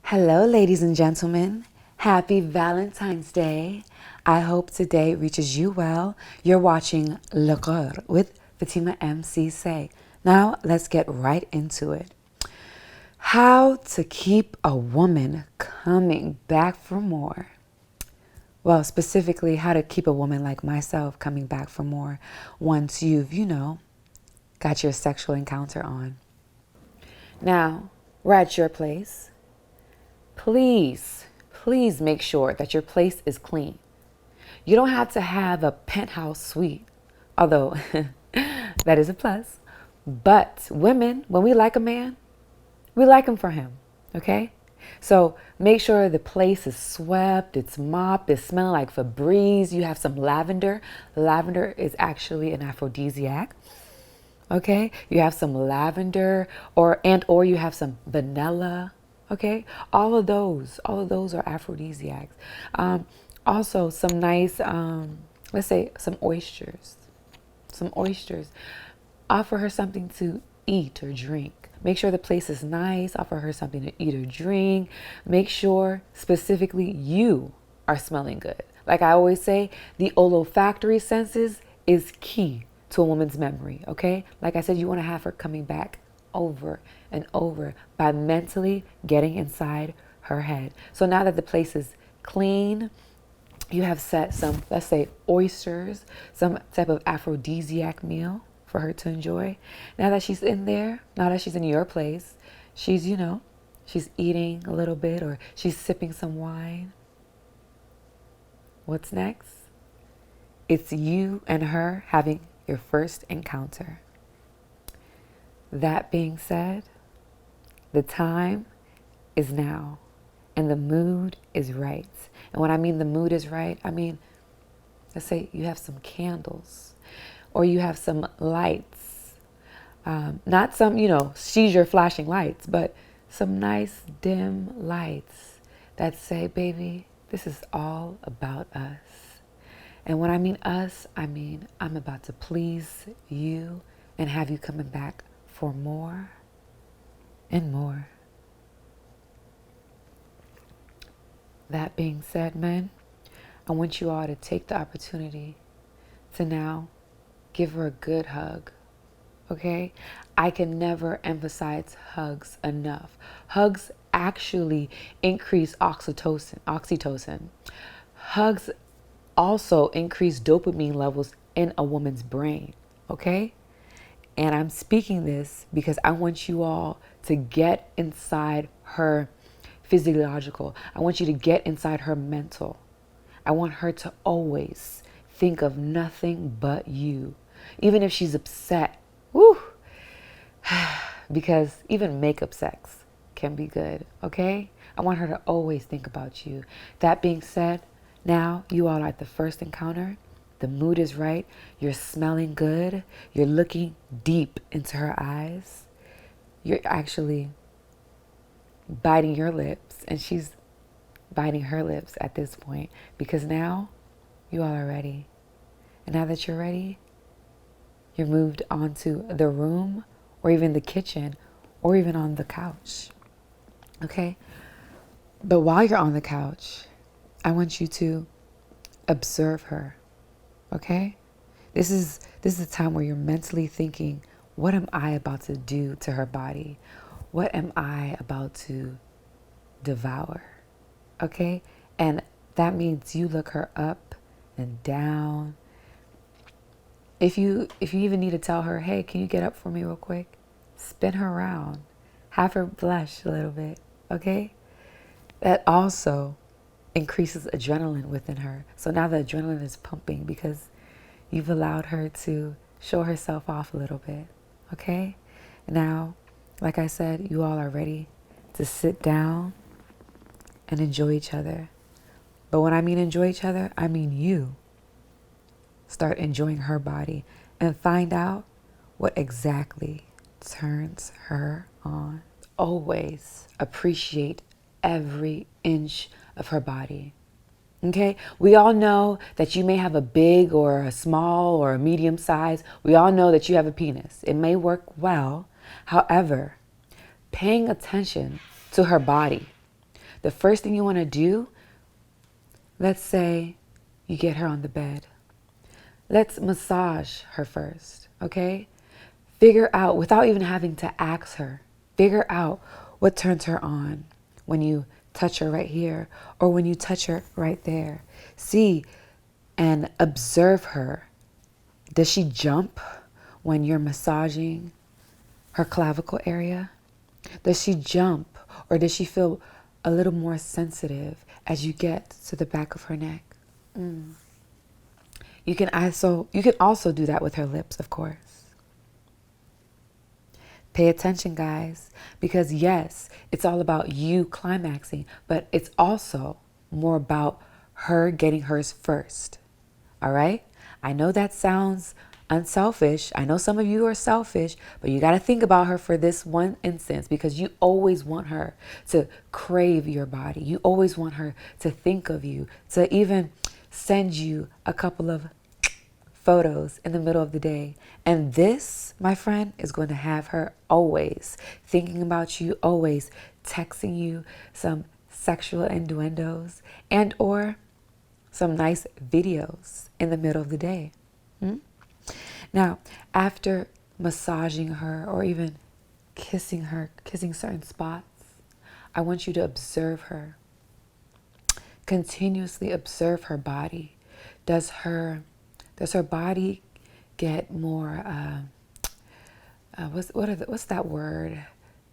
Hello, ladies and gentlemen. Happy Valentine's Day. I hope today reaches you well. You're watching Le Coeur with Fatima MC Say. Now, let's get right into it. How to keep a woman coming back for more. Well, specifically, how to keep a woman like myself coming back for more once you've, got your sexual encounter on. Now, we're at your place. Please make sure that your place is clean. You don't have to have a penthouse suite, although that is a plus. But women, when we like a man, we like him for him, okay? So make sure the place is swept, it's mopped, it's smelling like Febreze. You have some lavender. Lavender is actually an aphrodisiac. Okay, you have some lavender or you have some vanilla. Okay, all of those are aphrodisiacs. Also, some nice, let's say, some oysters. Some oysters. Offer her something to eat or drink. Make sure the place is nice. Offer her something to eat or drink. Make sure specifically you are smelling good. Like I always say, the olfactory senses is key to a woman's memory, okay? Like I said, you want to have her coming back over and over by mentally getting inside her head. So now that the place is clean, you have set some, let's say, oysters, some type of aphrodisiac meal for her to enjoy. Now that she's in there, now that she's in your place, she's, she's eating a little bit or she's sipping some wine. What's next? It's you and her having your first encounter. That being said, the time is now and the mood is right. And when I mean the mood is right, I mean, let's say you have some candles or you have some lights. Not some, seizure flashing lights, but some nice dim lights that say, baby, this is all about us. And when I mean us, I mean I'm about to please you and have you coming back for more and more. That being said, men, I want you all to take the opportunity to now give her a good hug, okay? I can never emphasize hugs enough. Hugs actually increase oxytocin. Hugs also increase dopamine levels in a woman's brain, okay? And I'm speaking this because I want you all to get inside her physiological. I want you to get inside her mental. I want her to always think of nothing but you. Even if she's upset, woo, because even makeup sex can be good, okay? I want her to always think about you. That being said, now you all are at the first encounter. The mood is right. You're smelling good. You're looking deep into her eyes. You're actually biting your lips and she's biting her lips at this point because now you all are ready. And now that you're ready, you're moved onto the room or even the kitchen or even on the couch. Okay? But while you're on the couch, I want you to observe her. Okay? This is a time where you're mentally thinking, what am I about to do to her body? What am I about to devour? Okay? And that means you look her up and down. If you even need to tell her, hey, can you get up for me real quick? Spin her around. Have her blush a little bit. Okay? That also increases adrenaline within her. So now the adrenaline is pumping because you've allowed her to show herself off a little bit. Okay? Now, like I said, you all are ready to sit down and enjoy each other. But when I mean enjoy each other, I mean you start enjoying her body and find out what exactly turns her on. Always appreciate every inch of her body. Okay? We all know that you may have a big or a small or a medium size. We all know that you have a penis. It may work well. However, paying attention to her body, The first thing you want to do, let's say you get her on the bed. Let's massage her first, okay? Figure out, without even having to ask her, figure out what turns her on when you touch her right here or when you touch her right there. See and observe her. Does she jump when you're massaging her clavicle area? Does she jump, or does she feel a little more sensitive as you get to the back of her neck? You can also do that with her lips, of course. Pay attention, guys, because yes, it's all about you climaxing, but it's also more about her getting hers first. All right? I know that sounds unselfish. I know some of you are selfish, but you got to think about her for this one instance, because you always want her to crave your body. You always want her to think of you, to even send you a couple of photos in the middle of the day. And this, my friend, is going to have her always thinking about you, always texting you some sexual innuendos and or some nice videos in the middle of the day. Now, after massaging her or even kissing her, kissing certain spots, I want you to observe her. Continuously observe her body. Does her body get more, what's that word?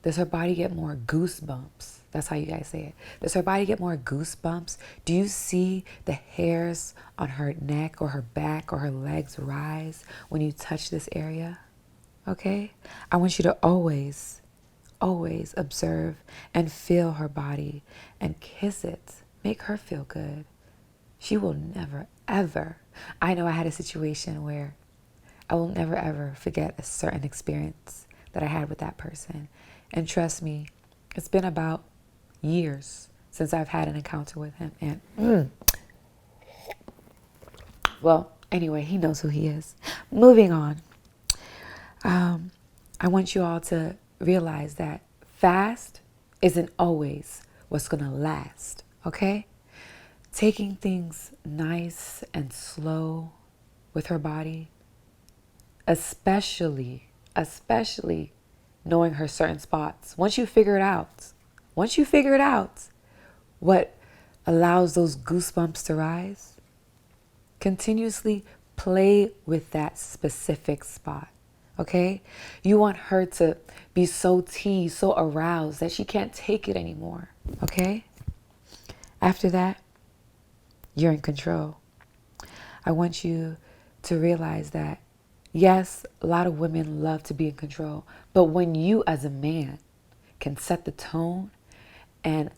Does her body get more goosebumps? That's how you guys say it. Does her body get more goosebumps? Do you see the hairs on her neck or her back or her legs rise when you touch this area? Okay? I want you to always observe and feel her body and kiss it. Make her feel good. She will never, ever. I know I had a situation where I will never, ever forget a certain experience that I had with that person. And trust me, it's been about years since I've had an encounter with him. And, well, anyway, he knows who he is. Moving on. I want you all to realize that fast isn't always what's going to last, okay? Taking things nice and slow with her body, especially knowing her certain spots. Once you figure it out, what allows those goosebumps to rise, continuously play with that specific spot. Okay? You want her to be so teased, so aroused that she can't take it anymore. Okay? After that, you're in control. I want you to realize that, yes, a lot of women love to be in control, but when you as a man can set the tone and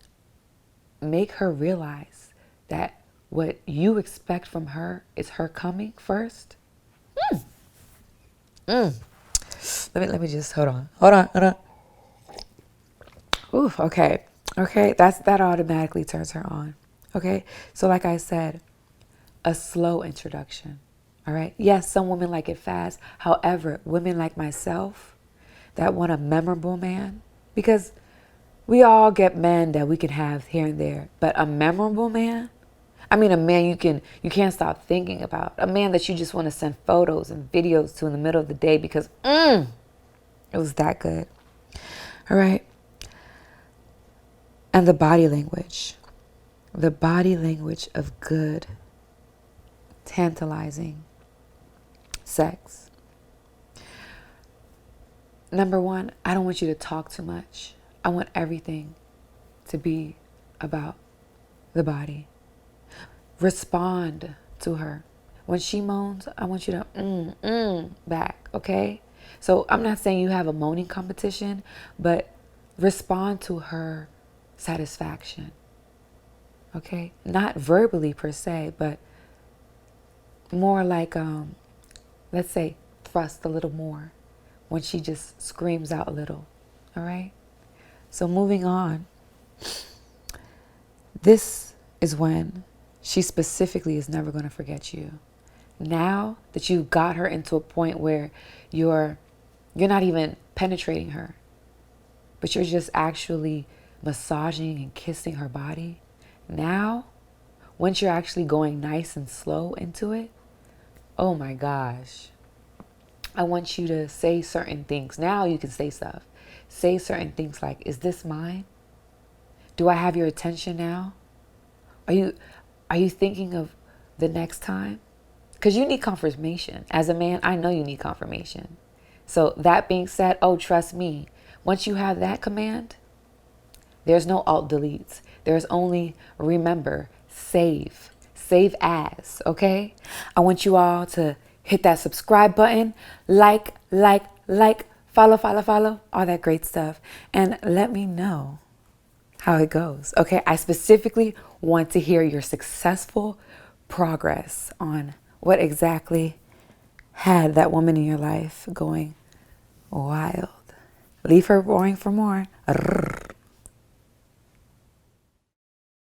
make her realize that what you expect from her is her coming first. Let me just hold on. Oof, okay, that automatically turns her on. Okay, so like I said, a slow introduction. All right. Yes, some women like it fast. However, women like myself that want a memorable man, because we all get men that we can have here and there, but a memorable man, I mean, a man you can't stop thinking about, a man that you just want to send photos and videos to in the middle of the day because it was that good. All right. And the body language of good, tantalizing sex. Number one, I don't want you to talk too much. I want everything to be about the body. Respond to her. When she moans, I want you to back, okay? So I'm not saying you have a moaning competition, but respond to her satisfaction. Okay? Not verbally per se, but more like, let's say, thrust a little more when she just screams out a little. All right? So moving on, this is when she specifically is never going to forget you. Now that you've got her into a point where you're not even penetrating her, but you're just actually massaging and kissing her body. Now, once you're actually going nice and slow into it, oh my gosh, I want you to say certain things. Now you can say stuff. Say certain things like, is this mine? Do I have your attention now? Are you thinking of the next time? Because you need confirmation. As a man, I know you need confirmation. So that being said, oh, trust me, once you have that command, there's no alt deletes. There's only remember, save as, okay? I want you all to hit that subscribe button, like, follow, all that great stuff. And let me know how it goes, okay? I specifically want to hear your successful progress on what exactly had that woman in your life going wild. Leave her roaring for more.